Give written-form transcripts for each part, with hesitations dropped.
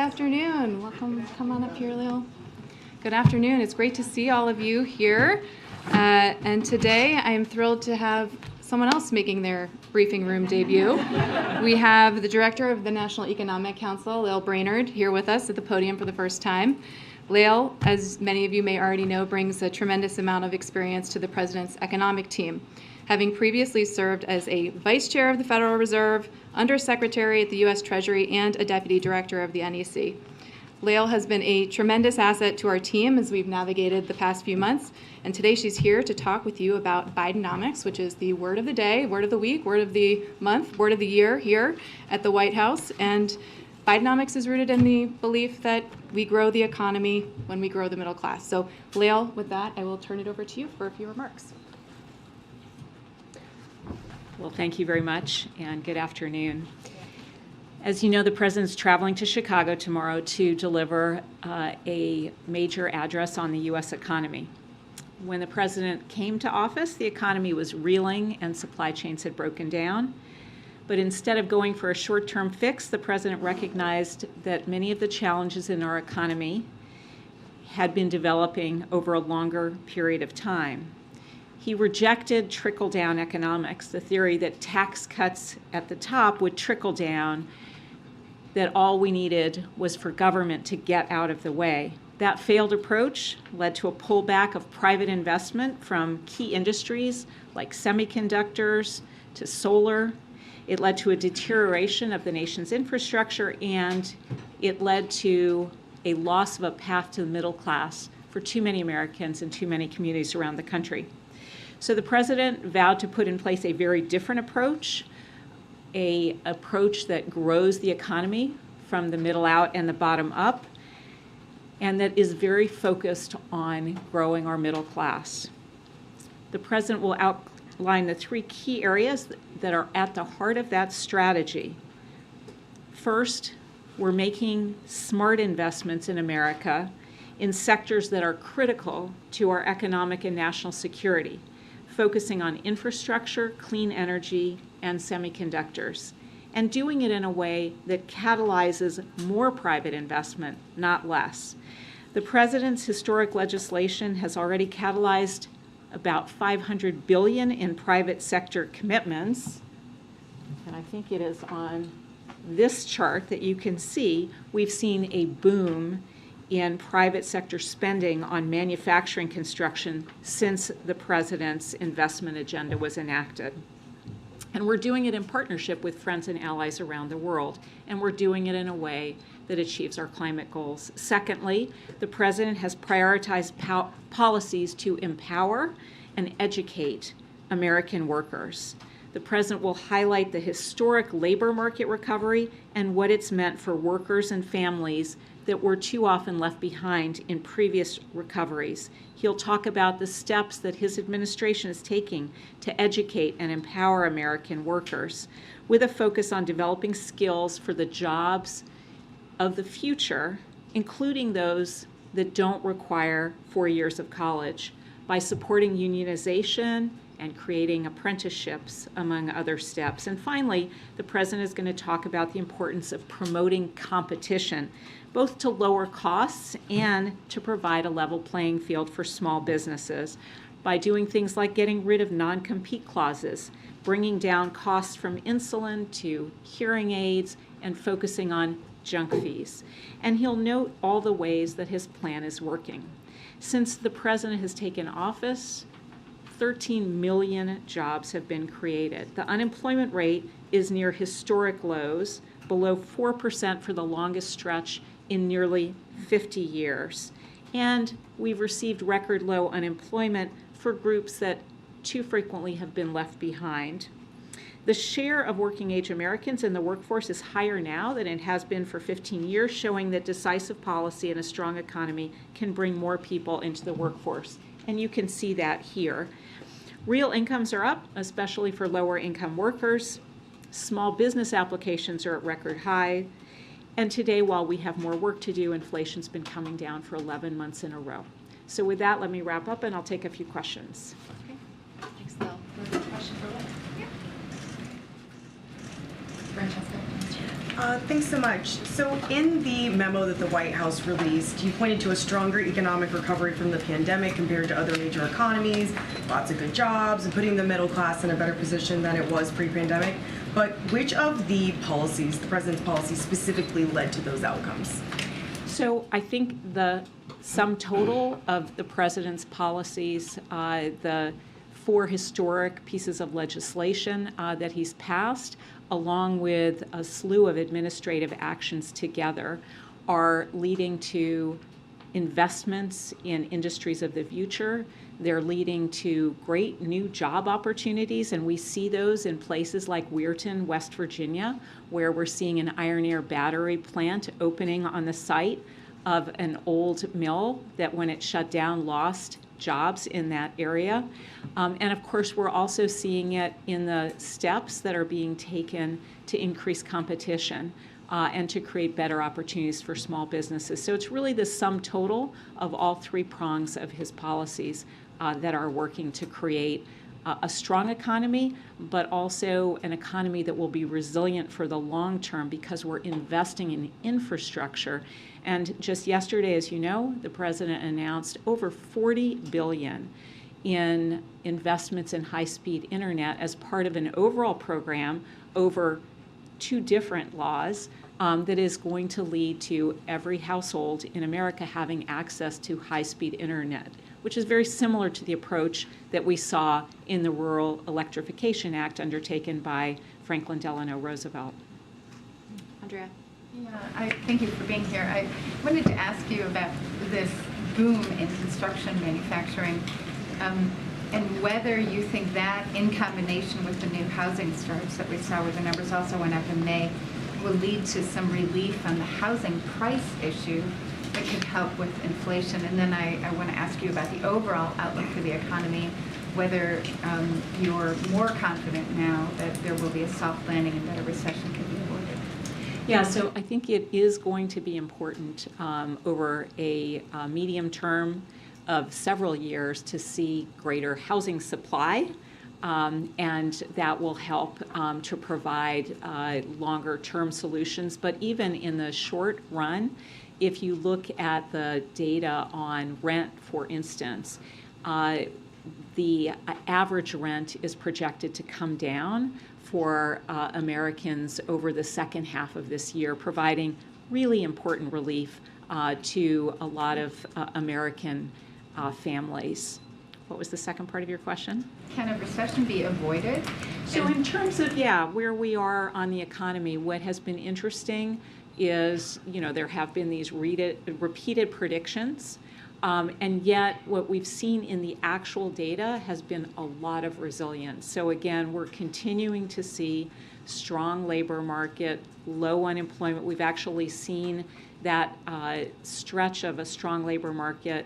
afternoon. Welcome. Come on up here, Lil. Good afternoon. It's great to see all of you here. And today I am thrilled to have someone else making their briefing room debut. We have the director of the National Economic Council, Lael Brainerd, here with us at the podium for the first time. Lael, as many of you may already know, brings a tremendous amount of experience to the president's economic team, having previously served as a vice chair of the Federal Reserve, undersecretary at the U.S. Treasury, and a deputy director of the NEC. Lael has been a tremendous asset to our team as we've navigated the past few months, and today she's here to talk with you about Bidenomics, which is the word of the day, word of the week, word of the month, word of the year here at the White House. And Bidenomics is rooted in the belief that we grow the economy when we grow the middle class. So Lael, with that, I will turn it over to you for a few remarks. Well, thank you very much, and good afternoon. As you know, the President's traveling to Chicago tomorrow to deliver a major address on the U.S. economy. When the President came to office, the economy was reeling and supply chains had broken down. But instead of going for a short-term fix, the President recognized that many of the challenges in our economy had been developing over a longer period of time. He rejected trickle-down economics, the theory that tax cuts at the top would trickle down, that all we needed was for government to get out of the way. That failed approach led to a pullback of private investment from key industries like semiconductors to solar. It led to a deterioration of the nation's infrastructure, and it led to a loss of a path to the middle class for too many Americans and too many communities around the country. So the President vowed to put in place a very different approach, an approach that grows the economy from the middle out and the bottom up, and that is very focused on growing our middle class. The President will outline the three key areas that are at the heart of that strategy. First, we're making smart investments in America in sectors that are critical to our economic and national security, focusing on infrastructure, clean energy, and semiconductors, and doing it in a way that catalyzes more private investment, not less. The President's historic legislation has already catalyzed about $500 billion in private sector commitments, and I think it is on this chart that you can see we've seen a boom in private sector spending on manufacturing construction since the President's investment agenda was enacted. And we're doing it in partnership with friends and allies around the world, and we're doing it in a way that achieves our climate goals. Secondly, the President has prioritized policies to empower and educate American workers. The President will highlight the historic labor market recovery and what it's meant for workers and families that were too often left behind in previous recoveries. He'll talk about the steps that his administration is taking to educate and empower American workers, with a focus on developing skills for the jobs of the future, including those that don't require 4 years of college, by supporting unionization and creating apprenticeships, among other steps. And finally, the President is going to talk about the importance of promoting competition, both to lower costs and to provide a level playing field for small businesses by doing things like getting rid of non-compete clauses, bringing down costs from insulin to hearing aids, and focusing on junk fees. And he'll note all the ways that his plan is working. Since the President has taken office, 13 million jobs have been created. The unemployment rate is near historic lows, below 4% for the longest stretch in nearly 50 years. And we've received record low unemployment for groups that too frequently have been left behind. The share of working-age Americans in the workforce is higher now than it has been for 15 years, showing that decisive policy and a strong economy can bring more people into the workforce. And you can see that here. Real incomes are up, especially for lower-income workers. Small business applications are at record high. And today, while we have more work to do, inflation's been coming down for 11 months in a row. So with that, let me wrap up, and I'll take a few questions. Okay. Thanks, Lael. Question for Lael? Yeah. Francesca. Thanks so much. So in the memo that the White House released, you pointed to a stronger economic recovery from the pandemic compared to other major economies, lots of good jobs, and putting the middle class in a better position than it was pre-pandemic. But which of the policies, the president's policies, specifically led to those outcomes? So I think the sum total of the president's policies, the 4 historic pieces of legislation that he's passed, along with a slew of administrative actions together, are leading to investments in industries of the future. They're leading to great new job opportunities, and we see those in places like Weirton, West Virginia, where we're seeing an iron ore battery plant opening on the site of an old mill that, when it shut down, lost jobs in that area. And of course, we're also seeing it in the steps that are being taken to increase competition and to create better opportunities for small businesses. So it's really the sum total of all 3 prongs of his policies that are working to create a strong economy, but also an economy that will be resilient for the long term because we're investing in infrastructure. And just yesterday, as you know, the president announced over $40 billion in investments in high-speed internet as part of an overall program over 2 different laws that is going to lead to every household in America having access to high-speed internet, which is very similar to the approach that we saw in the Rural Electrification Act undertaken by Franklin Delano Roosevelt. Andrea? Yeah, thank you for being here. I wanted to ask you about this boom in construction manufacturing and whether you think that, in combination with the new housing starts that we saw, where the numbers also went up in May, will lead to some relief on the housing price issue that could help with inflation. And then I want to ask you about the overall outlook for the economy, whether you're more confident now that there will be a soft landing and that a recession could be avoided. Yeah, so I think it is going to be important over a medium term of several years to see greater housing supply, and that will help to provide longer term solutions. But even in the short run, if you look at the data on rent, for instance, the average rent is projected to come down for Americans over the second half of this year, providing really important relief to a lot of American families. What was the second part of your question? Can a recession be avoided? So in terms of, where we are on the economy, what has been interesting is, there have been these repeated predictions, and yet what we've seen in the actual data has been a lot of resilience. So again, we're continuing to see strong labor market, low unemployment. We've actually seen that stretch of a strong labor market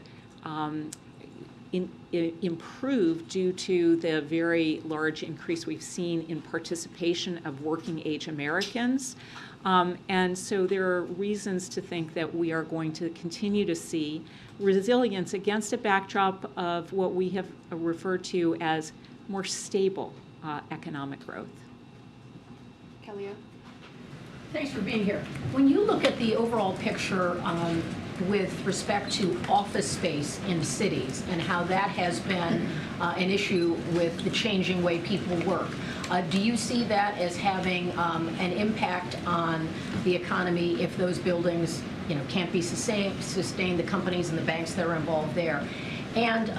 improve due to the very large increase we've seen in participation of working age Americans. And so there are reasons to think that we are going to continue to see resilience against a backdrop of what we have referred to as more stable economic growth. Kellya? Thanks for being here. When you look at the overall picture with respect to office space in cities and how that has been an issue with the changing way people work, do you see that as having an impact on the economy if those buildings, can't be sustained, the companies and the banks that are involved there? And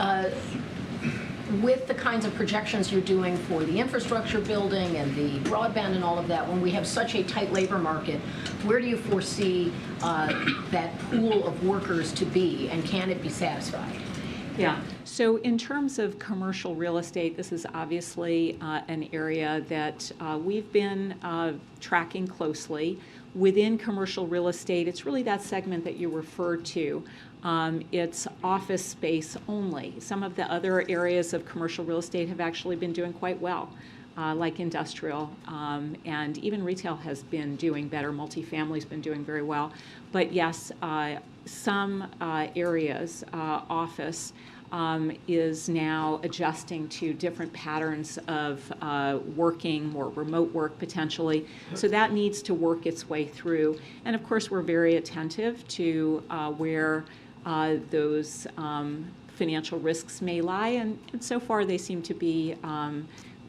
with the kinds of projections you're doing for the infrastructure building and the broadband and all of that, when we have such a tight labor market, where do you foresee that pool of workers to be, and can it be satisfied? Yeah, so in terms of commercial real estate, this is obviously an area that we've been tracking closely. Within commercial real estate, it's really that segment that you referred to. It's office space only. Some of the other areas of commercial real estate have actually been doing quite well, like industrial, and even retail has been doing better. Multifamily's been doing very well. But yes, some areas, office, is now adjusting to different patterns of working, more remote work potentially. So that needs to work its way through. And of course, we're very attentive to where those financial risks may lie. And so far, they seem to be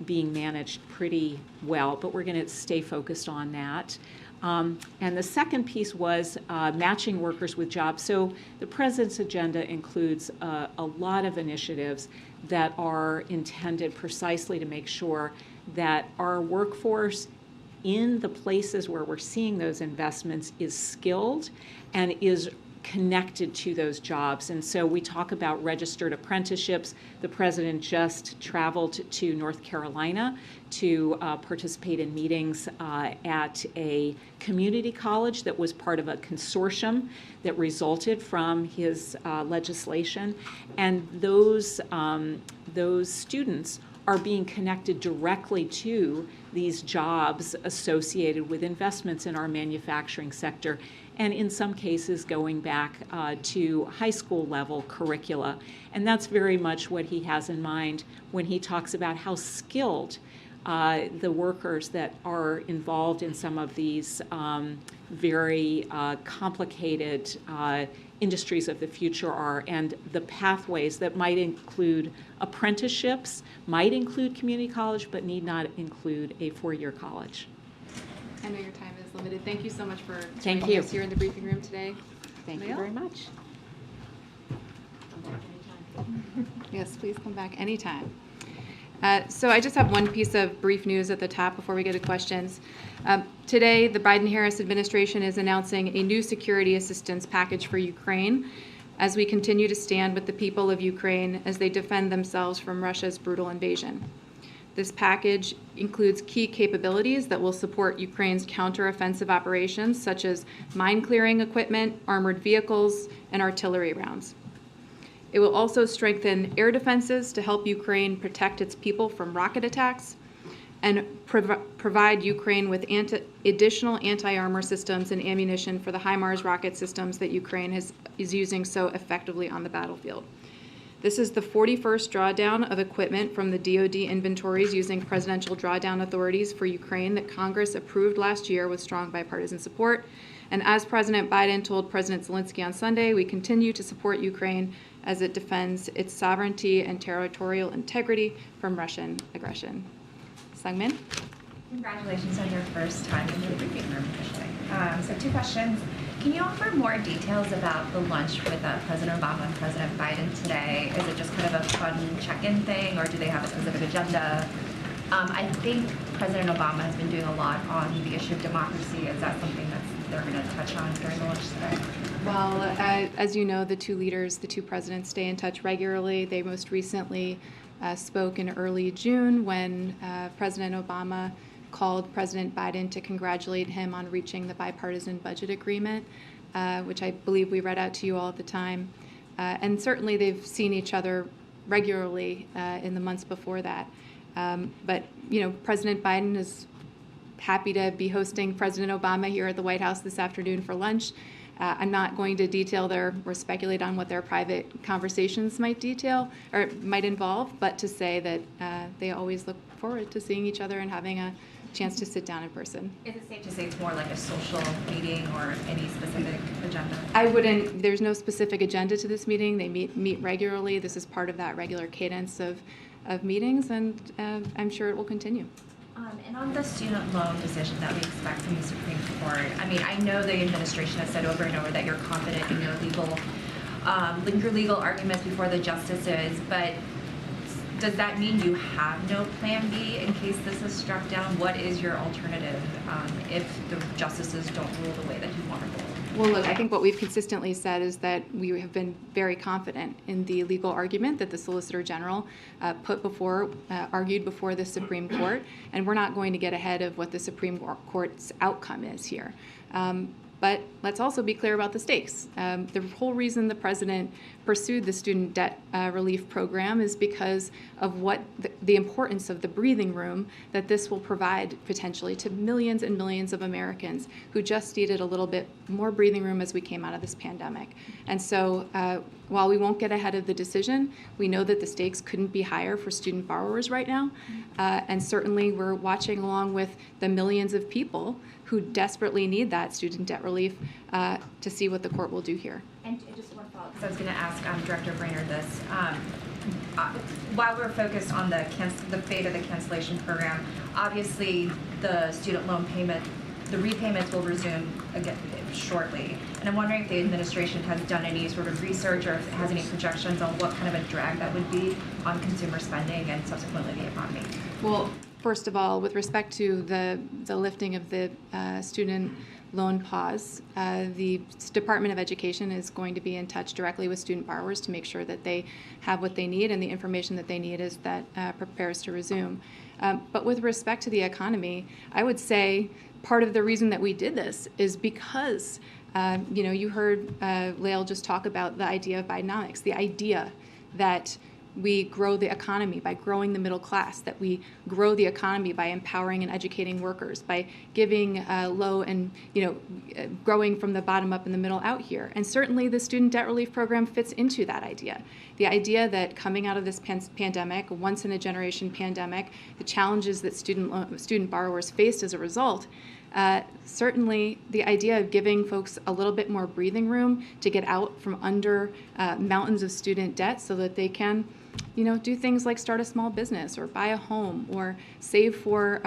being managed pretty well, but we're going to stay focused on that. And the second piece was matching workers with jobs. So the President's agenda includes a lot of initiatives that are intended precisely to make sure that our workforce in the places where we're seeing those investments is skilled and is connected to those jobs. And so we talk about registered apprenticeships. The President just traveled to North Carolina to participate in meetings at a community college that was part of a consortium that resulted from his legislation. And those students are being connected directly to these jobs associated with investments in our manufacturing sector, and in some cases going back to high school level curricula. And that's very much what he has in mind when he talks about how skilled the workers that are involved in some of these very complicated industries of the future are, and the pathways that might include apprenticeships, might include community college, but need not include a four-year college. I know your time is limited. Thank you so much for Thank joining you. us here in the briefing room today. Thank you Leo? very much. Yes, please come back anytime. So I just have one piece of brief news at the top before we get to questions. Today, the Biden-Harris administration is announcing a new security assistance package for Ukraine as we continue to stand with the people of Ukraine as they defend themselves from Russia's brutal invasion. This package includes key capabilities that will support Ukraine's counteroffensive operations, such as mine-clearing equipment, armored vehicles, and artillery rounds. It will also strengthen air defenses to help Ukraine protect its people from rocket attacks and provide Ukraine with additional anti-armor systems and ammunition for the HIMARS rocket systems that Ukraine is using so effectively on the battlefield. This is the 41st drawdown of equipment from the DoD inventories using presidential drawdown authorities for Ukraine that Congress approved last year with strong bipartisan support. And as President Biden told President Zelensky on Sunday, we continue to support Ukraine as it defends its sovereignty and territorial integrity from Russian aggression. Sungmin? Congratulations on your first time in the briefing room officially. So 2 questions. Can you offer more details about the lunch with President Obama and President Biden today? Is it just kind of a fun check-in thing, or do they have a specific agenda? I think President Obama has been doing a lot on the issue of democracy. Is that something that they're going to touch on during the lunch today? Well, as you know, the two presidents stay in touch regularly. They most recently spoke in early June when President Obama called President Biden to congratulate him on reaching the bipartisan budget agreement, which I believe we read out to you all at the time. And certainly they've seen each other regularly in the months before that. But, you know, President Biden is happy to be hosting President Obama here at the White House this afternoon for lunch. I'm not going to detail or speculate on what their private conversations might involve, but to say that they always look forward to seeing each other and having a chance to sit down in person. Is it safe to say it's more like a social meeting or any specific agenda? There's no specific agenda to this meeting. They meet regularly. This is part of that regular cadence of meetings, and I'm sure it will continue. And on the student loan decision that we expect from the Supreme Court, I mean, I know the administration has said over and over that you're confident in your legal arguments before the justices, but does that mean you have no plan B in case this is struck down? What is your alternative if the justices don't rule the way that you want to rule? Well, look, I think what we've consistently said is that we have been very confident in the legal argument that the Solicitor General argued before the Supreme Court, and we're not going to get ahead of what the Supreme Court's outcome is here. But let's also be clear about the stakes. The whole reason the president pursued the student debt relief program is because of what the importance of the breathing room that this will provide potentially to millions and millions of Americans who just needed a little bit more breathing room as we came out of this pandemic. And so while we won't get ahead of the decision, we know that the stakes couldn't be higher for student borrowers right now. And certainly we're watching along with the millions of people who desperately need that student debt relief to see what the court will do here. And just one follow-up, because I was going to ask Director Brainerd this. While we're focused on the fate of the cancellation program, obviously the student loan payment, the repayments will resume again shortly. And I'm wondering if the administration has done any sort of research or if it has any projections on what kind of a drag that would be on consumer spending and subsequently the economy. Well, first of all, with respect to the lifting of the student loan pause, the Department of Education is going to be in touch directly with student borrowers to make sure that they have what they need and the information that they need is that prepares to resume. But with respect to the economy, I would say part of the reason that we did this is because you heard Lael just talk about the idea of Bidenomics, the idea that we grow the economy by growing the middle class, that we grow the economy by empowering and educating workers, by giving low and, growing from the bottom up and the middle out here. And certainly the student debt relief program fits into that idea. The idea that coming out of this pandemic, once in a generation pandemic, the challenges that student borrowers faced as a result, certainly the idea of giving folks a little bit more breathing room to get out from under mountains of student debt so that they can do things like start a small business or buy a home or save for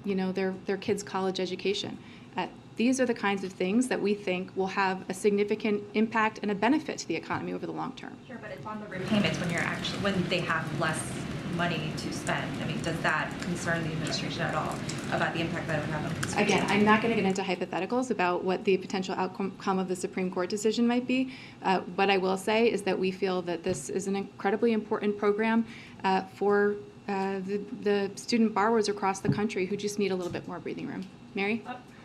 their kids' college education. These are the kinds of things that we think will have a significant impact and a benefit to the economy over the long term. Sure, but it's on the repayments when they have less money to spend. I mean, does that concern the administration at all about the impact that it would have on consumers? Again, I'm not going to get into hypotheticals about what the potential outcome of the Supreme Court decision might be. What I will say is that we feel that this is an incredibly important program for the student borrowers across the country who just need a little bit more breathing room. Mary?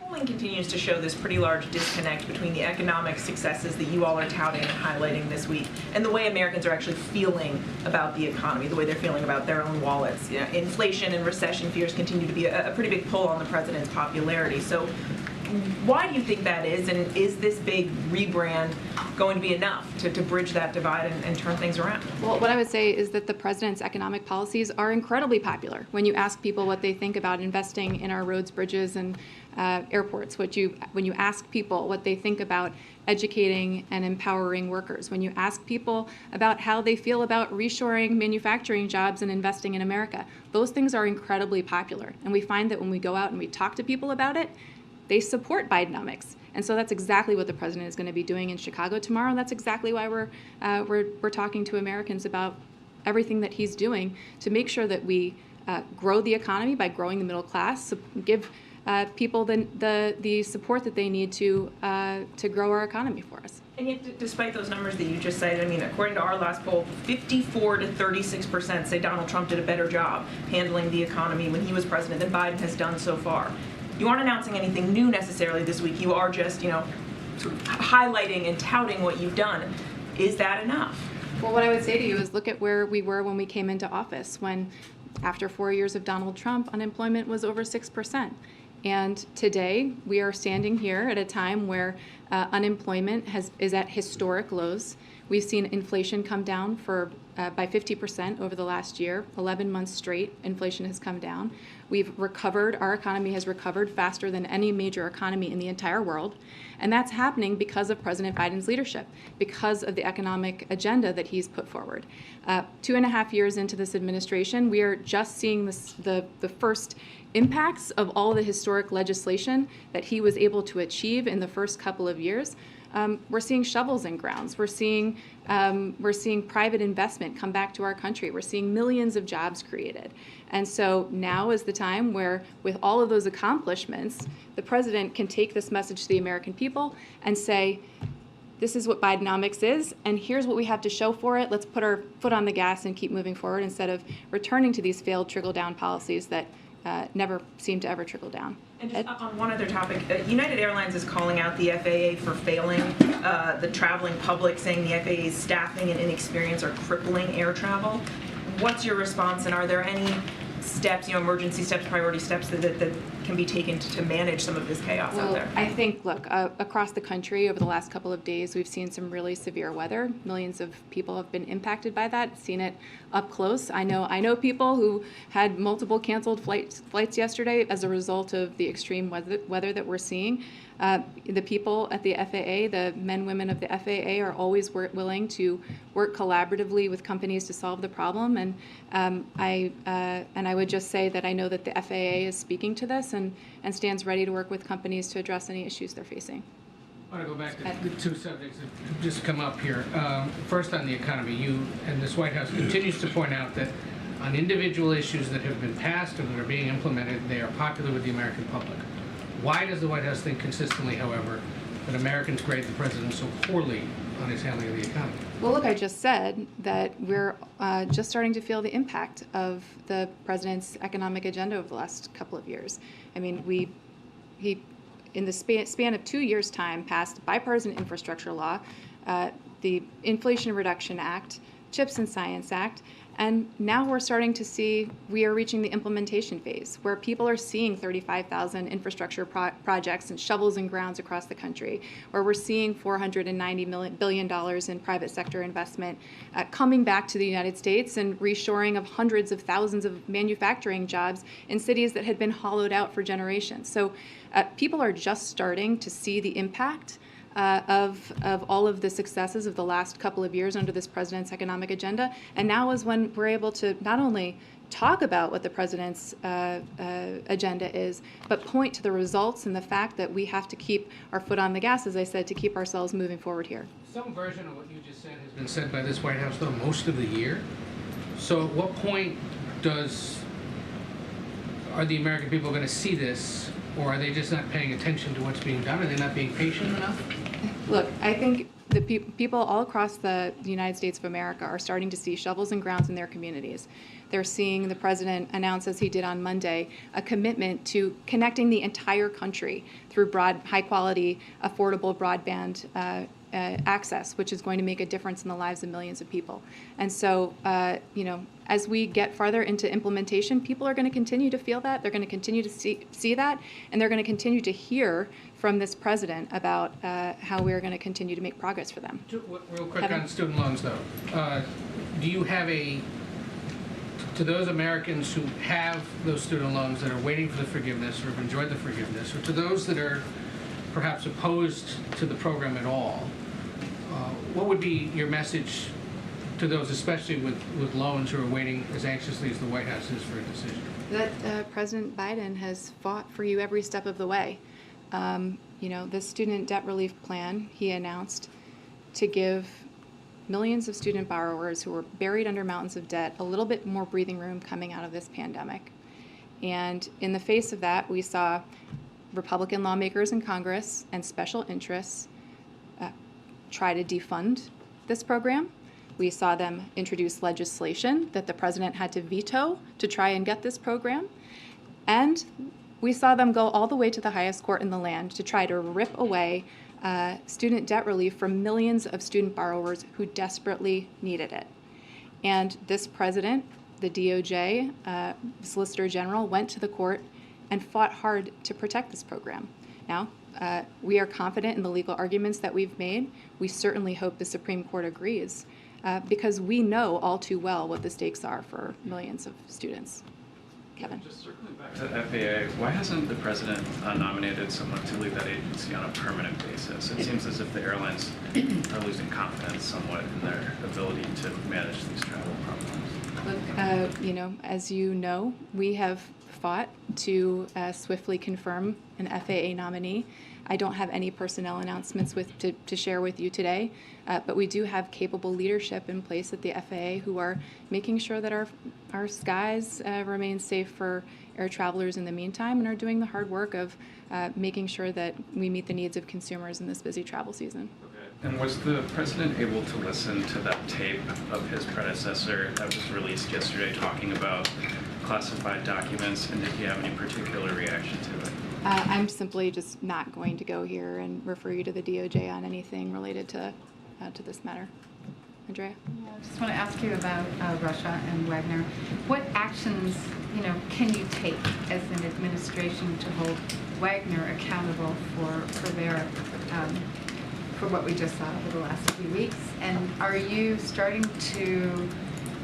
Polling continues to show this pretty large disconnect between the economic successes that you all are touting and highlighting this week and the way Americans are actually feeling about the economy, the way they're feeling about their own wallets. Inflation and recession fears continue to be a pretty big pull on the president's popularity. So why do you think that is, and is this big rebrand going to be enough to bridge that divide and turn things around? Well, what I would say is that the president's economic policies are incredibly popular. When you ask people what they think about investing in our roads, bridges, and airports, when you ask people what they think about educating and empowering workers, when you ask people about how they feel about reshoring manufacturing jobs and investing in America, those things are incredibly popular. And we find that when we go out and we talk to people about it, they support Bidenomics. And so that's exactly what the president is going to be doing in Chicago tomorrow. And that's exactly why we're talking to Americans about everything that he's doing to make sure that we grow the economy by growing the middle class, give people the support that they need to grow our economy for us. And yet, despite those numbers that you just cited, I mean, according to our last poll, 54 to 36% say Donald Trump did a better job handling the economy when he was president than Biden has done so far. You aren't announcing anything new necessarily this week. You are just, sort of highlighting and touting what you've done. Is that enough? Well, what I would say to you is look at where we were when we came into office, when after 4 years of Donald Trump, unemployment was over 6%. And today, we are standing here at a time where unemployment is at historic lows. We've seen inflation come down by 50% over the last year. 11 months straight, inflation has come down. We've recovered, our economy has recovered faster than any major economy in the entire world. And that's happening because of President Biden's leadership, because of the economic agenda that he's put forward. 2.5 years into this administration, we are just seeing the first impacts of all the historic legislation that he was able to achieve in the first couple of years. We're seeing shovels in grounds. We're seeing private investment come back to our country. We're seeing millions of jobs created. And so now is the time where, with all of those accomplishments, the president can take this message to the American people and say, this is what Bidenomics is, and here's what we have to show for it. Let's put our foot on the gas and keep moving forward instead of returning to these failed trickle-down policies that never seem to ever trickle down. And just on one other topic, United Airlines is calling out the FAA for failing the traveling public, saying the FAA's staffing and inexperience are crippling air travel. What's your response, and are there any steps, emergency steps, priority steps that can be taken to manage some of this chaos out there? I think, look, across the country over the last couple of days, we've seen some really severe weather. Millions of people have been impacted by that, seen it up close. I know people who had multiple canceled flights yesterday as a result of the extreme weather that we're seeing. The people at the FAA, the men, women of the FAA, are always willing to work collaboratively with companies to solve the problem. And I would just say that I know that the FAA is speaking to this and stands ready to work with companies to address any issues they're facing. I want to go back to the two subjects that just come up here. First, on the economy, you and this White House continues to point out that on individual issues that have been passed or that are being implemented, they are popular with the American public. Why does the White House think consistently, however, that Americans grade the president so poorly on his handling of the economy? Well, look, I just said that we're just starting to feel the impact of the president's economic agenda over the last couple of years. I mean, he in the span of 2 years' time, passed bipartisan infrastructure law, the Inflation Reduction Act, CHIPS and Science Act, and now we're starting to see we are reaching the implementation phase where people are seeing 35,000 infrastructure projects and shovels and grounds across the country, where we're seeing $490 billion in private sector investment coming back to the United States and reshoring of hundreds of thousands of manufacturing jobs in cities that had been hollowed out for generations. So people are just starting to see the impact of all of the successes of the last couple of years under this president's economic agenda. And now is when we're able to not only talk about what the president's agenda is, but point to the results and the fact that we have to keep our foot on the gas, as I said, to keep ourselves moving forward here. Some version of what you just said has been said by this White House, though, most of the year. So at what point are the American people going to see this, or are they just not paying attention to what's being done? Are they not being patient enough? Look, I think the people all across the United States of America are starting to see shovels and grounds in their communities. They're seeing the president announce, as he did on Monday, a commitment to connecting the entire country through high-quality, affordable broadband access, which is going to make a difference in the lives of millions of people. And so, as we get farther into implementation, people are going to continue to feel that. They're going to continue to see that, and they're going to continue to hear from this president about how we're going to continue to make progress for them. Real quick on student loans, though. Do you have to those Americans who have those student loans that are waiting for the forgiveness or have enjoyed the forgiveness, or to those that are perhaps opposed to the program at all, what would be your message to those, especially with loans, who are waiting as anxiously as the White House is for a decision? That President Biden has fought for you every step of the way. The student debt relief plan he announced to give millions of student borrowers who were buried under mountains of debt a little bit more breathing room coming out of this pandemic. And in the face of that, we saw Republican lawmakers in Congress and special interests try to defund this program. We saw them introduce legislation that the president had to veto to try and get this program. And we saw them go all the way to the highest court in the land to try to rip away student debt relief from millions of student borrowers who desperately needed it. And this president, the DOJ, Solicitor General, went to the court and fought hard to protect this program. Now, we are confident in the legal arguments that we've made. We certainly hope the Supreme Court agrees, because we know all too well what the stakes are for millions of students. Kevin. Just circling back to FAA, why hasn't the president nominated someone to lead that agency on a permanent basis? It seems as if the airlines are losing confidence somewhat in their ability to manage these travel problems. Look, as you know, we have fought to swiftly confirm an FAA nominee. I don't have any personnel announcements to share with you today, but we do have capable leadership in place at the FAA who are making sure that our skies remain safe for air travelers in the meantime, and are doing the hard work of making sure that we meet the needs of consumers in this busy travel season. Okay. And was the president able to listen to that tape of his predecessor that was released yesterday talking about classified documents, and did he have any particular reaction to it? I'm simply just not going to go here and refer you to the DOJ on anything related to this matter. Andrea? Yeah, I just want to ask you about Russia and Wagner. What actions, can you take as an administration to hold Wagner accountable for their for what we just saw over the last few weeks? And are you starting to,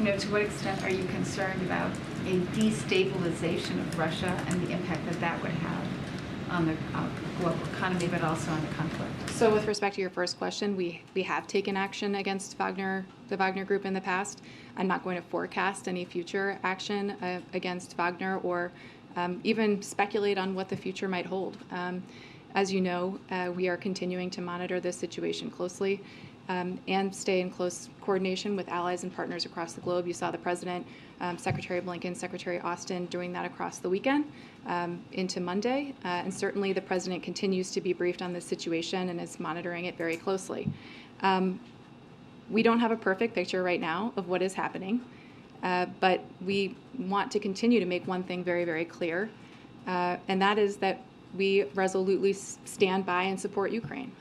to what extent are you concerned about a destabilization of Russia and the impact that would have on the global economy, but also on the conflict? So with respect to your first question, we have taken action against the Wagner Group in the past. I'm not going to forecast any future action against Wagner or even speculate on what the future might hold. As you know, we are continuing to monitor this situation closely and stay in close coordination with allies and partners across the globe. You saw the President, Secretary Blinken, Secretary Austin doing that across the weekend into Monday. And certainly the President continues to be briefed on this situation and is monitoring it very closely. We don't have a perfect picture right now of what is happening, but we want to continue to make one thing very, very clear, and that is that we resolutely stand by and support Ukraine.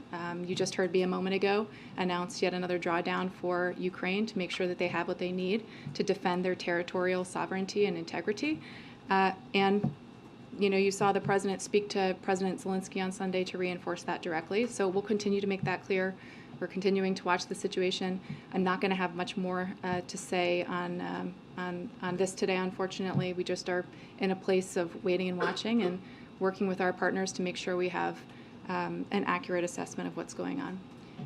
You just heard me a moment ago announce yet another drawdown for Ukraine to make sure that they have what they need to defend their territorial sovereignty and integrity. And you saw the President speak to President Zelensky on Sunday to reinforce that directly. So we'll continue to make that clear. We're continuing to watch the situation. I'm not going to have much more to say on this today, unfortunately. We just are in a place of waiting and watching and working with our partners to make sure we have an accurate assessment of what's going on.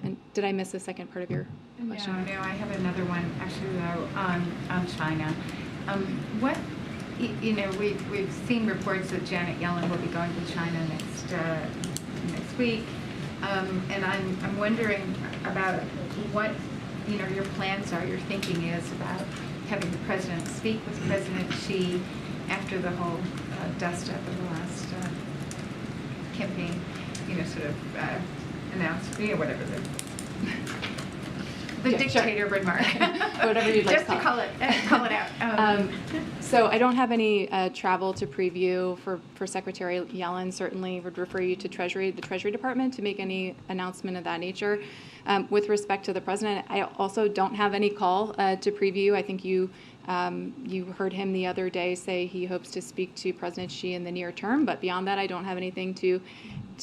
And did I miss the second part of your question? No, I have another one actually though on China. We've seen reports that Janet Yellen will be going to China next week, and I'm wondering about what your plans are, your thinking is about having the President speak with President Xi after the whole dust up of the last campaign, sort of announced, whatever the dictator remark, whatever you'd like just to call it out. So I don't have any travel to preview for Secretary Yellen. Certainly would refer you to the Treasury Department to make any announcement of that nature. With respect to the President, I also don't have any call to preview. I think you heard him the other day say he hopes to speak to President Xi in the near term, but beyond that, I don't have anything to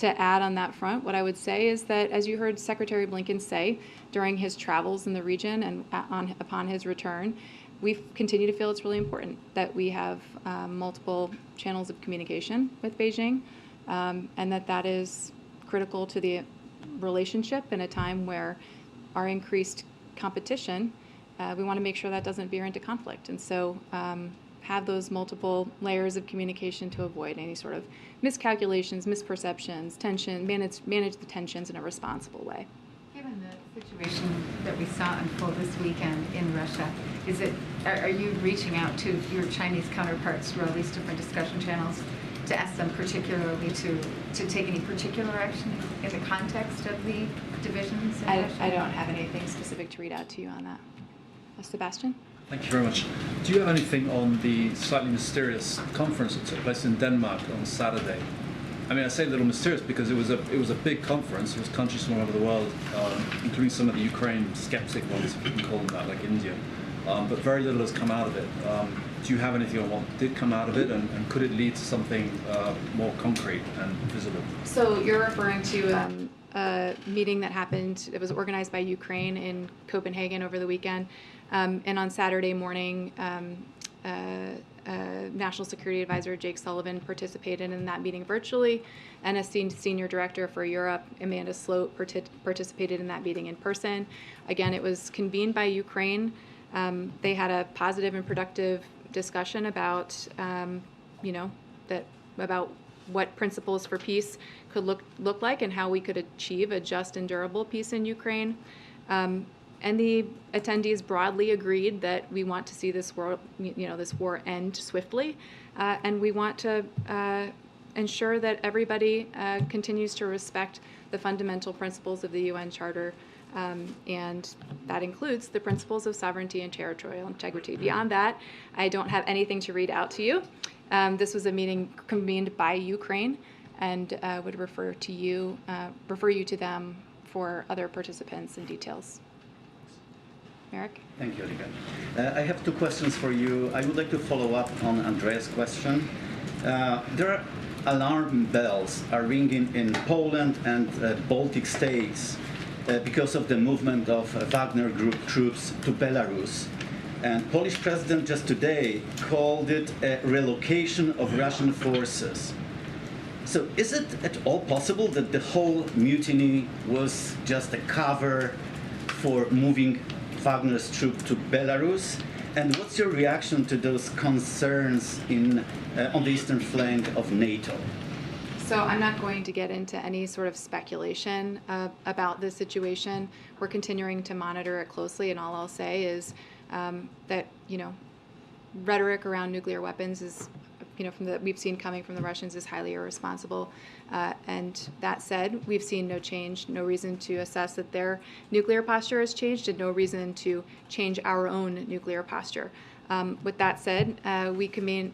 add on that front. What I would say is that, as you heard Secretary Blinken say during his travels in the region and upon his return, we continue to feel it's really important that we have multiple channels of communication with Beijing, and that is critical to the relationship in a time where our increased competition, we want to make sure that doesn't veer into conflict. And so have those multiple layers of communication to avoid any sort of miscalculations, misperceptions, tension, manage the tensions in a responsible way. Given the situation that we saw unfold this weekend in Russia, are you reaching out to your Chinese counterparts through all these different discussion channels to ask them particularly to take any particular action in the context of the divisions in Russia? I don't have anything specific to read out to you on that. Sebastian? Thank you very much. Do you have anything on the slightly mysterious conference that took place in Denmark on Saturday? I mean, I say a little mysterious because it was a big conference. It was countries from all over the world, including some of the Ukraine skeptic ones, if you can call them that, like India. But very little has come out of it. Do you have anything on what did come out of it, and could it lead to something more concrete and visible? So you're referring to a meeting that happened, it was organized by Ukraine in Copenhagen over the weekend. And on Saturday morning, National Security Advisor Jake Sullivan participated in that meeting virtually, and a Senior Director for Europe, Amanda Sloat, participated in that meeting in person. Again, it was convened by Ukraine. They had a positive and productive discussion about, about what principles for peace could look like and how we could achieve a just and durable peace in Ukraine. And the attendees broadly agreed that we want to see this war end swiftly, and we want to ensure that everybody continues to respect the fundamental principles of the UN Charter And that includes the principles of sovereignty and territorial integrity. Beyond that, I don't have anything to read out to you. This was a meeting convened by Ukraine, and would refer you to them for other participants and details. Merrick? Thank you, Olivia. I have two questions for you. I would like to follow up on Andrea's question. There are alarm bells are ringing in Poland and Baltic states because of the movement of Wagner Group troops to Belarus. And Polish president just today called it a relocation of Russian forces. So is it at all possible that the whole mutiny was just a cover for moving Wagner's troops to Belarus? And what's your reaction to those concerns on the eastern flank of NATO? So I'm not going to get into any sort of speculation about this situation. We're continuing to monitor it closely, and all I'll say is that, rhetoric around nuclear weapons is, we've seen coming from the Russians is highly irresponsible. And that said, we've seen no change, no reason to assess that their nuclear posture has changed, and no reason to change our own nuclear posture. With that said, we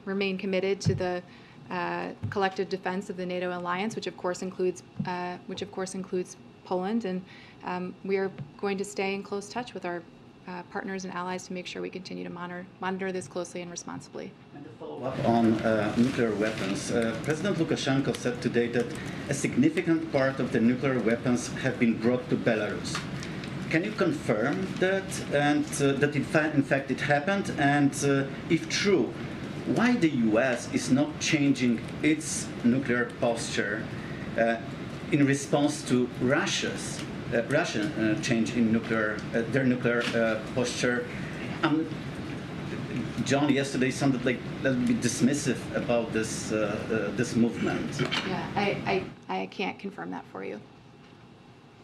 remain committed to the collective defense of the NATO alliance, which of course includes Poland, and we are going to stay in close touch with our partners and allies to make sure we continue to monitor this closely and responsibly. And to follow up on nuclear weapons, President Lukashenko said today that a significant part of the nuclear weapons have been brought to Belarus. Can you confirm that, and that in fact it happened? And if true, why the U.S. is not changing its nuclear posture in response to Russian change in their nuclear posture? John yesterday sounded like a little bit dismissive about this movement. Yeah, I can't confirm that for you.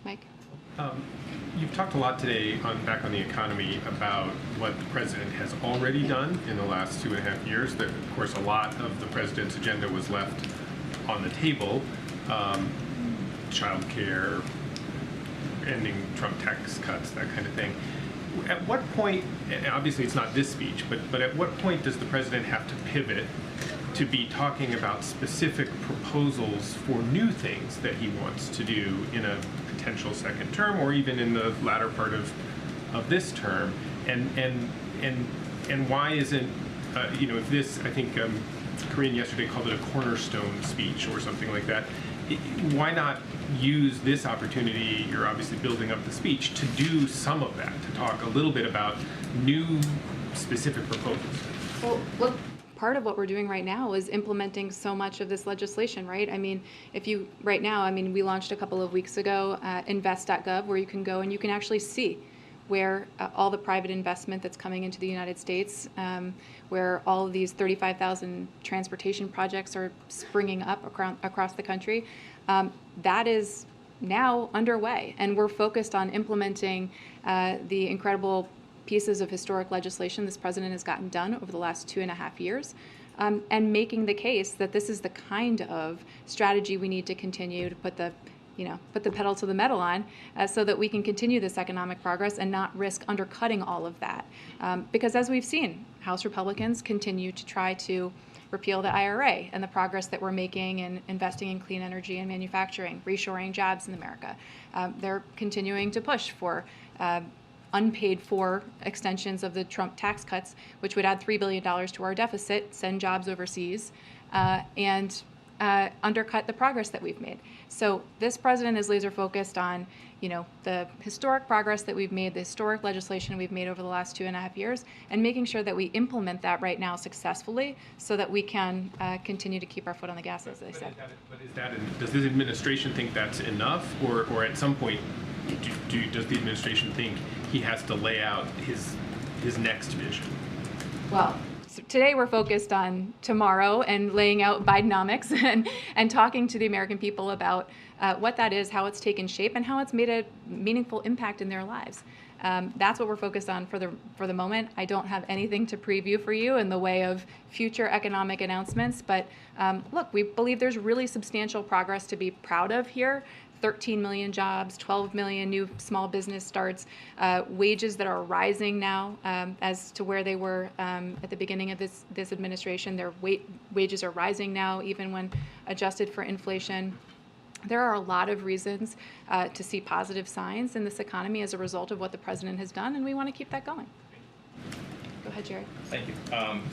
Mike? You've talked a lot today back on the economy about what the president has already done in the last 2.5 years. That, of course, a lot of the president's agenda was left on the table. Child care, ending Trump tax cuts, that kind of thing. At what point, and obviously it's not this speech, but at what point does the president have to pivot to be talking about specific proposals for new things that he wants to do in a potential second term, or even in the latter part of this term? And why isn't if this, I think Corinne yesterday called it a cornerstone speech or something like that. Why not use this opportunity, you're obviously building up the speech, to do some of that, to talk a little bit about new specific proposals? Well, look, part of what we're doing right now is implementing so much of this legislation, right? I mean, we launched a couple of weeks ago invest.gov, where you can go and you can actually see where all the private investment that's coming into the United States, where all of these 35,000 transportation projects are springing up across the country, that is now underway. And we're focused on implementing the incredible pieces of historic legislation this president has gotten done over the last 2.5 years, and making the case that this is the kind of strategy we need to continue to put the pedal to the metal on, so that we can continue this economic progress and not risk undercutting all of that. Because as we've seen, House Republicans continue to try to repeal the IRA and the progress that we're making in investing in clean energy and manufacturing, reshoring jobs in America. They're continuing to push for unpaid for extensions of the Trump tax cuts, which would add $3 billion to our deficit, send jobs overseas, and undercut the progress that we've made. So this president is laser focused on, the historic progress that we've made, the historic legislation we've made over the last 2.5 years, and making sure that we implement that right now successfully, so that we can continue to keep our foot on the gas, as I said. Does this administration think that's enough, or at some point, does the administration think he has to lay out his next vision? Well, so today we're focused on tomorrow and laying out Bidenomics and talking to the American people about what that is, how it's taken shape, and how it's made a meaningful impact in their lives. That's what we're focused on for the moment. I don't have anything to preview for you in the way of future economic announcements, but look, we believe there's really substantial progress to be proud of here. 13 million jobs, 12 million new small business starts, wages that are rising now as to where they were at the beginning of this administration. Their wages are rising now, even when adjusted for inflation. There are a lot of reasons to see positive signs in this economy as a result of what the president has done, and we want to keep that going. Go ahead, Jared. Thank you.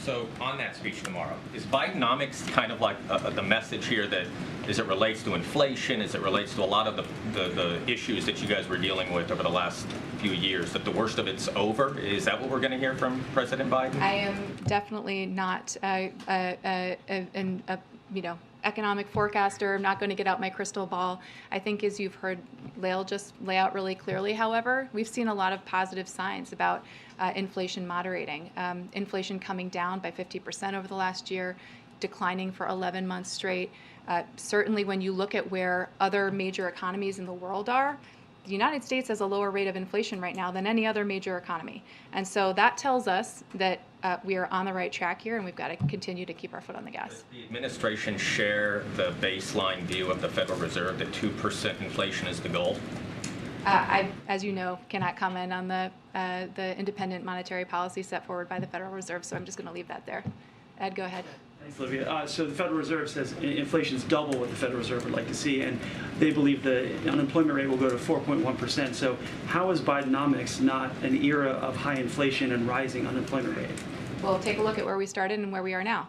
So on that speech tomorrow, is Bidenomics kind of like the message here that as it relates to inflation, as it relates to a lot of the issues that you guys were dealing with over the last few years, that the worst of it's over? Is that what we're going to hear from President Biden? I am definitely not economic forecaster. I'm not going to get out my crystal ball. I think, as you've heard Lael just lay out really clearly, however, we've seen a lot of positive signs about inflation moderating. Inflation coming down by 50% over the last year, declining for 11 months straight. Certainly when you look at where other major economies in the world are, the United States has a lower rate of inflation right now than any other major economy. And so that tells us that we are on the right track here, and we've got to continue to keep our foot on the gas. Does the administration share the baseline view of the Federal Reserve that 2% inflation is the goal? I, as you know, cannot comment on the independent monetary policy set forward by the Federal Reserve, so I'm just going to leave that there. Ed, go ahead. Thanks, Olivia. So the Federal Reserve says inflation is double what the Federal Reserve would like to see, and they believe the unemployment rate will go to 4.1%. So how is Bidenomics not an era of high inflation and rising unemployment rate? Well, take a look at where we started and where we are now.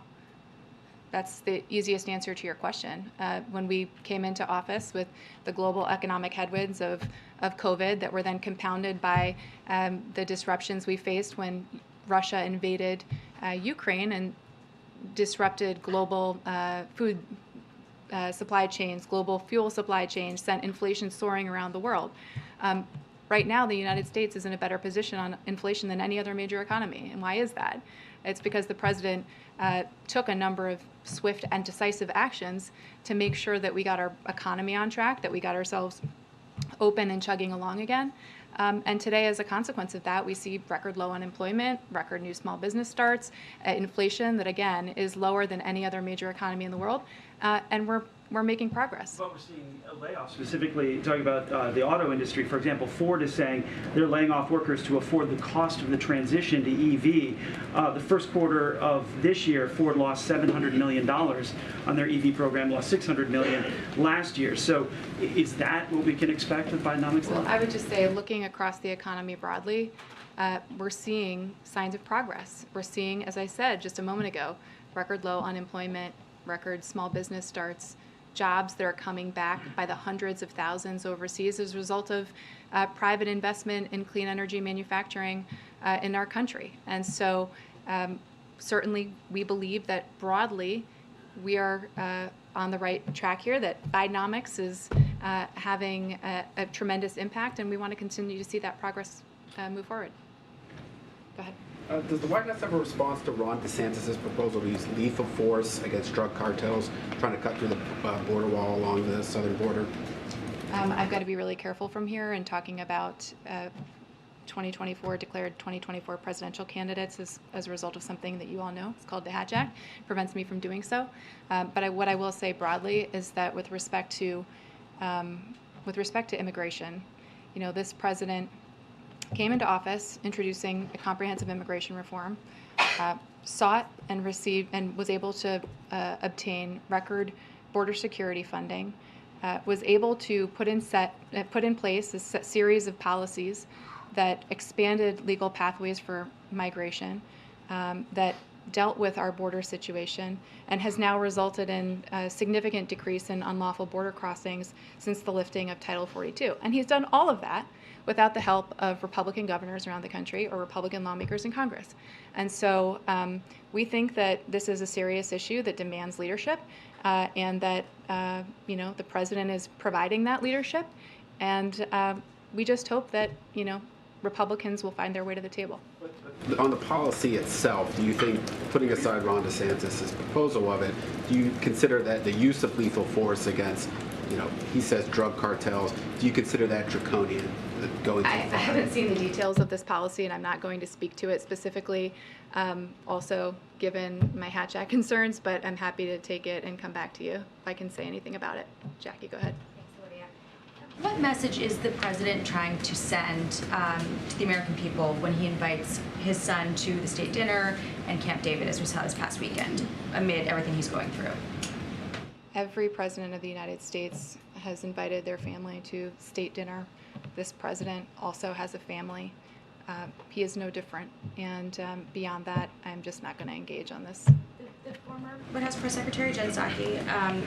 That's the easiest answer to your question. When we came into office with the global economic headwinds of COVID that were then compounded by the disruptions we faced when Russia invaded Ukraine and disrupted global food supply chains, global fuel supply chains, sent inflation soaring around the world. Right now, the United States is in a better position on inflation than any other major economy. And why is that? It's because the president took a number of swift and decisive actions to make sure that we got our economy on track, that we got ourselves open and chugging along again. And today, as a consequence of that, we see record low unemployment, record new small business starts, inflation that, again, is lower than any other major economy in the world. And we're making progress. But we're seeing layoffs, specifically talking about the auto industry. For example, Ford is saying they're laying off workers to afford the cost of the transition to EV. The first quarter of this year, Ford lost $700 million on their EV program, lost $600 million last year. So is that what we can expect with Bidenomics? Well, I would just say, looking across the economy broadly, we're seeing signs of progress. We're seeing, as I said just a moment ago, record low unemployment, record small business starts, jobs that are coming back by the hundreds of thousands overseas as a result of private investment in clean energy manufacturing in our country. And so certainly we believe that broadly we are on the right track here, that Bidenomics is having a tremendous impact, and we want to continue to see that progress move forward. Go ahead. Does the White House have a response to Ron DeSantis' proposal to use lethal force against drug cartels trying to cut through the border wall along the southern border? I've got to be really careful from here in talking about 2024, declared 2024 presidential candidates as a result of something that you all know. It's called the Hatch Act. It prevents me from doing so. But what I will say broadly is that with respect to immigration, this president came into office introducing a comprehensive immigration reform, sought and received and was able to obtain record border security funding, was able to put in place a series of policies that expanded legal pathways for migration, that dealt with our border situation, and has now resulted in a significant decrease in unlawful border crossings since the lifting of Title 42. And he's done all of that without the help of Republican governors around the country or Republican lawmakers in Congress. And so we think that this is a serious issue that demands leadership, and that the president is providing that leadership. And we just hope that Republicans will find their way to the table. On the policy itself, do you think, putting aside Ron DeSantis' proposal of it, do you consider that the use of lethal force against, he says drug cartels, do you consider that draconian? I haven't seen the details of this policy, and I'm not going to speak to it specifically, also given my Hatch Act concerns, but I'm happy to take it and come back to you if I can say anything about it. Jackie, go ahead. Thanks, Olivia. What message is the president trying to send to the American people when he invites his son to the state dinner and Camp David, as we saw this past weekend, amid everything he's going through? Every president of the United States has invited their family to state dinner. This president also has a family. He is no different. And beyond that, I'm just not going to engage on this. The former White House Press Secretary, Jen Psaki,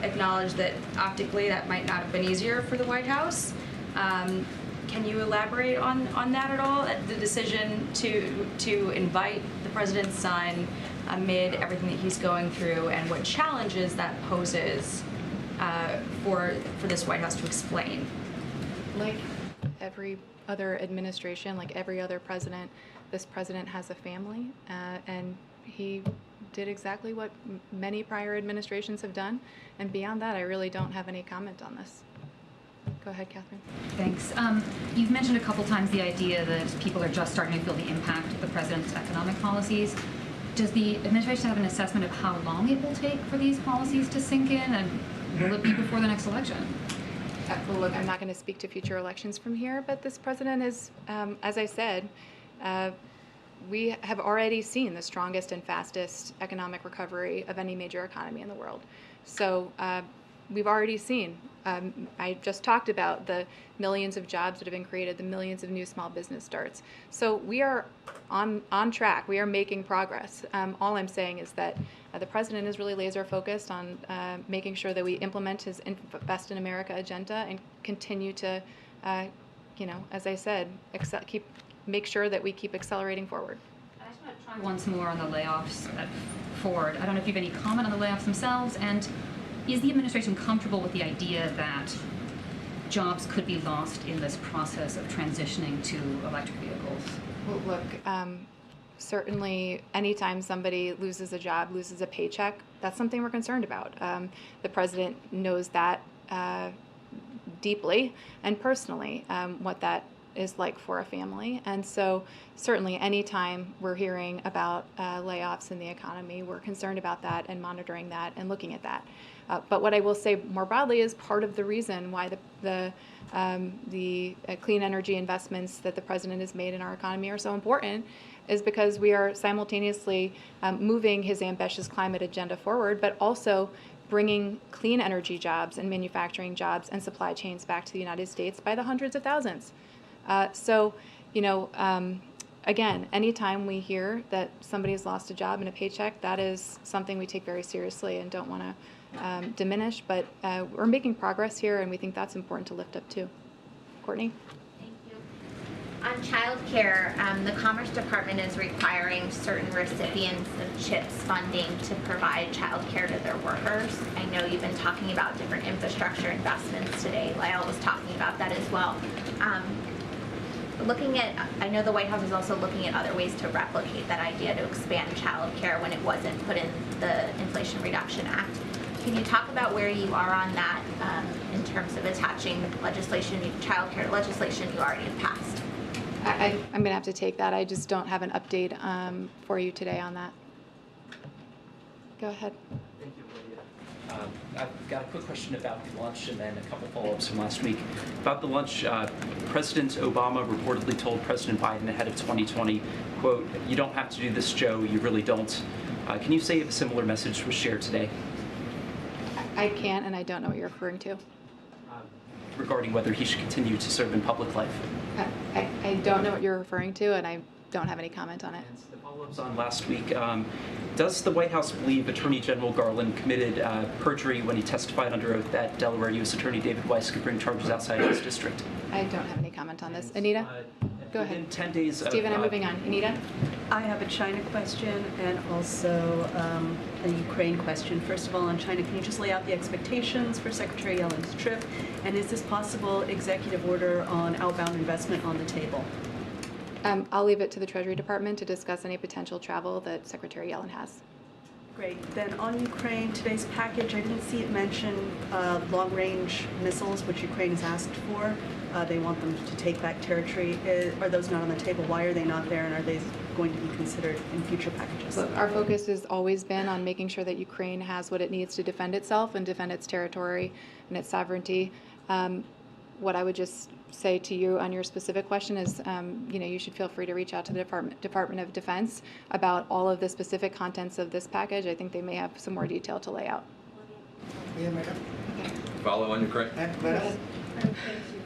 acknowledged that optically that might not have been easier for the White House. Can you elaborate on that at all? The decision to invite the president's son amid everything that he's going through and what challenges that poses for this White House to explain? Like every other administration, like every other president, this president has a family, and he did exactly what many prior administrations have done. And beyond that, I really don't have any comment on this. Go ahead, Catherine. Thanks. You've mentioned a couple times the idea that people are just starting to feel the impact of the president's economic policies. Does the administration have an assessment of how long it will take for these policies to sink in, and will it be before the next election? Well, look, I'm not going to speak to future elections from here, but this president is, as I said, we have already seen the strongest and fastest economic recovery of any major economy in the world. So we've already seen, I just talked about the millions of jobs that have been created, the millions of new small business starts. So we are on track. We are making progress. All I'm saying is that the president is really laser focused on making sure that we implement his Invest in America agenda and continue to, as I said, make sure that we keep accelerating forward. I just want to try once more on the layoffs at Ford. I don't know if you have any comment on the layoffs themselves, and is the administration comfortable with the idea that jobs could be lost in this process of transitioning to electric vehicles? Well, look, certainly anytime somebody loses a job, loses a paycheck, that's something we're concerned about. The president knows that deeply and personally, what that is like for a family. And so certainly anytime we're hearing about layoffs in the economy, we're concerned about that and monitoring that and looking at that. But what I will say more broadly is part of the reason why the clean energy investments that the president has made in our economy are so important is because we are simultaneously moving his ambitious climate agenda forward, but also bringing clean energy jobs and manufacturing jobs and supply chains back to the United States by the hundreds of thousands. Again, anytime we hear that somebody's lost a job and a paycheck, that is something we take very seriously and don't want to diminish, but we're making progress here, and we think that's important to lift up too. Courtney? Thank you. On child care, the Commerce Department is requiring certain recipients of CHIPS funding to provide child care to their workers. I know you've been talking about different infrastructure investments today. Lyle was talking about that as well. I know the White House is also looking at other ways to replicate that idea to expand child care when it wasn't put in the Inflation Reduction Act. Can you talk about where you are on that in terms of attaching child care legislation you already have passed? I'm going to have to take that. I just don't have an update for you today on that. Go ahead. Thank you, Olivia. I've got a quick question about the lunch and then a couple follow-ups from last week. About the lunch, President Obama reportedly told President Biden ahead of 2020, quote, "You don't have to do this, Joe, you really don't." Can you say if a similar message was shared today? I can't, and I don't know what you're referring to. Regarding whether he should continue to serve in public life. I don't know what you're referring to, and I don't have any comment on it. And the follow-ups on last week, does the White House believe Attorney General Garland committed perjury when he testified under oath that Delaware U.S. Attorney David Weiss could bring charges outside of his district? I don't have any comment on this. Anita? Go ahead. Within 10 days Stephen, I'm moving on. Anita? I have a China question and also a Ukraine question. First of all, on China, can you just lay out the expectations for Secretary Yellen's trip? And is this possible executive order on outbound investment on the table? I'll leave it to the Treasury Department to discuss any potential travel that Secretary Yellen has. Great. Then on Ukraine, today's package, I didn't see it mention long-range missiles, which Ukraine has asked for. They want them to take back territory. Are those not on the table? Why are they not there, and are they going to be considered in future packages? Look, our focus has always been on making sure that Ukraine has what it needs to defend itself and defend its territory and its sovereignty. what I would just say to you on your specific question is, you should feel free to reach out to the Department of Defense about all of the specific contents of this package. I think they may have some more detail to lay out. Yeah, madam. Follow on Ukraine. Thank you.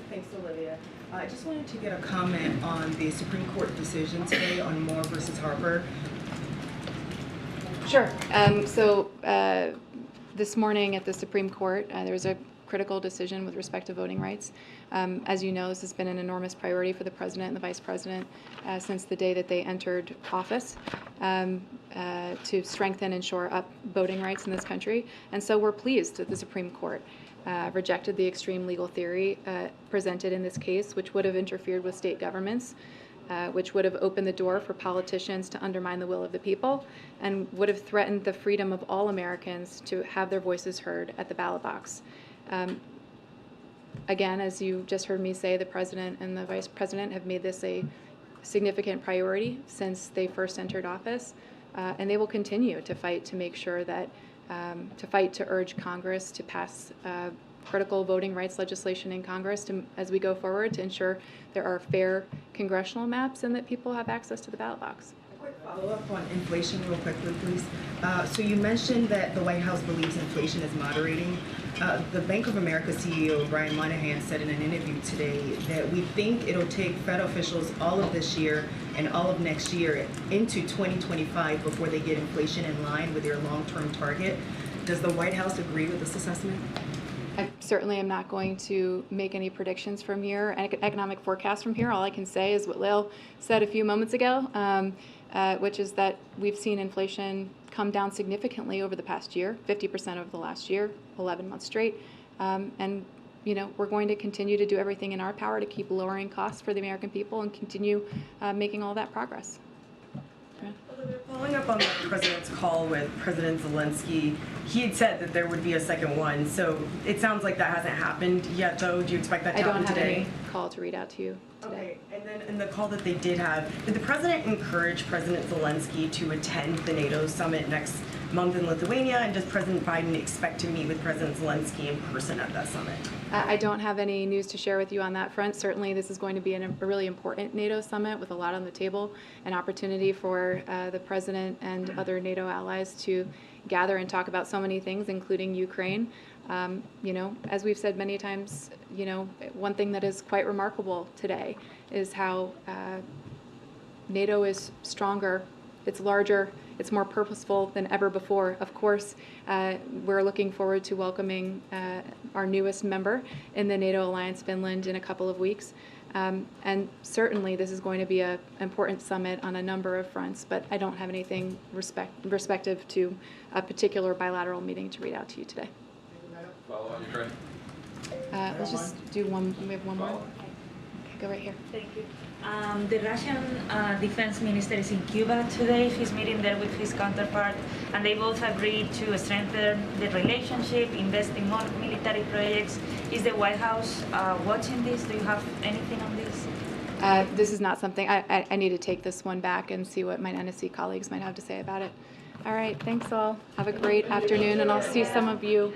Thanks, Olivia. I just wanted to get a comment on the Supreme Court decision today on Moore versus Harper. Sure. This morning at the Supreme Court, there was a critical decision with respect to voting rights. As you know, this has been an enormous priority for the president and the vice president since the day that they entered office to strengthen and shore up voting rights in this country. And so we're pleased that the Supreme Court rejected the extreme legal theory presented in this case, which would have interfered with state governments, which would have opened the door for politicians to undermine the will of the people, and would have threatened the freedom of all Americans to have their voices heard at the ballot box. Again, as you just heard me say, the president and the vice president have made this a significant priority since they first entered office, and they will continue to fight to make sure that, to urge Congress to pass critical voting rights legislation in Congress as we go forward to ensure there are fair congressional maps and that people have access to the ballot box. Quick follow-up on inflation real quickly, please. So you mentioned that the White House believes inflation is moderating. The Bank of America CEO, Brian Moynihan, said in an interview today that we think it'll take Fed officials all of this year and all of next year into 2025 before they get inflation in line with their long-term target. Does the White House agree with this assessment? I certainly am not going to make any predictions from here, economic forecasts from here. All I can say is what Lil said a few moments ago, which is that we've seen inflation come down significantly over the past year, 50% over the last year, 11 months straight. And we're going to continue to do everything in our power to keep lowering costs for the American people and continue making all that progress. Following up on the president's call with President Zelensky, he had said that there would be a second one. So it sounds like that hasn't happened yet, though. Do you expect that to happen today? I don't have any call to read out to you today. Okay, and then in the call that they did have, did the president encourage President Zelensky to attend the NATO summit next month in Lithuania? And does President Biden expect to meet with President Zelensky in person at that summit? I don't have any news to share with you on that front. Certainly, this is going to be a really important NATO summit with a lot on the table, an opportunity for the president and other NATO allies to gather and talk about so many things, including Ukraine. As we've said many times, one thing that is quite remarkable today is how NATO is stronger, it's larger, it's more purposeful than ever before. Of course, we're looking forward to welcoming our newest member in the NATO alliance, Finland, in a couple of weeks. And certainly this is going to be an important summit on a number of fronts, but I don't have anything respective to a particular bilateral meeting to read out to you today. Follow on Ukraine. Let's just do one. We have one more. Okay, go right here. Thank you. The Russian defense minister is in Cuba today. He's meeting there with his counterpart, and they both agreed to strengthen the relationship, invest in more military projects. Is the White House watching this? Do you have anything on this? This is not something, I need to take this one back and see what my NSC colleagues might have to say about it. All right, thanks all. Have a great afternoon, and I'll see some of you